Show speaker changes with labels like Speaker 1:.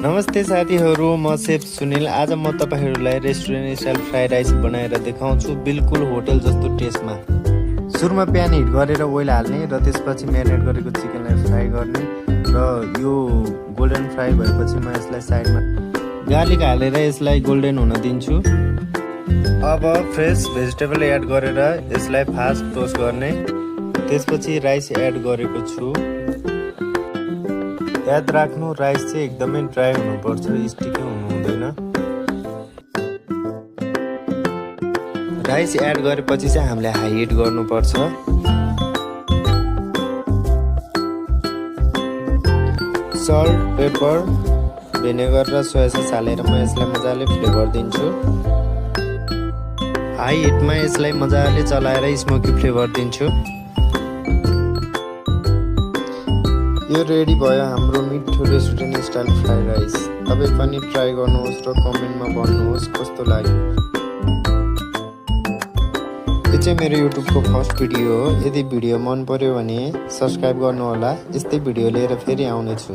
Speaker 1: नमस्ते साथीहरू, म सेफ सुनिल। आज म तपाईहरुलाई रेस्टुरेन्ट स्टाइल फ्राई राइस बनाएर देखाउँछु, बिल्कुल होटल जस्तो टेस्टमा। सुरुमा प्यान हिट गरेर ओइल हाल्ने र त्यसपछि म्यारिनेट गरेको चिकनलाई फ्राई गर्ने र यो गोल्डन फ्राई भएपछि म यसलाई साइडमा गार्लिक हालेर यसलाई गोल्डन हुन दिन्छु। अब फ्रेश भेजिटेबल एड गरेर यसलाई फास्ट टोस्ट गर्ने। त्यसपछि राइस एड गरेको छु। याद राख्नु, राइस चाहिँ एकदमै ड्राई हुनुपर्छ, स्टिकी हुनु हुँदैन। राइस एड गरेपछि चाहिँ हामीले हाई हिट गर्नुपर्छ। सल्ट, पेपर, भिनेगर र सोया सस हालेर म यसलाई मजाले फ्लेभर दिन्छु। हाई हिटमा यसलाई मजाले चलाएर स्मोकी फ्लेभर दिन्छु। यो रेडी भयो हाम्रो मिठो रेस्टुरेन्ट स्टाइल फ्राई राइस। तपाई पनि ट्राई गर्नुहोस् र कमेन्टमा भन्नुहोस् कस्तो लाग्यो। यो चाहिँ मेरो युट्युबको फर्स्ट भिडियो हो। यदि भिडियो मन पर्यो भने सब्स्क्राइब गर्नुहोला। यस्तै भिडियो लिएर फेरि आउनेछु।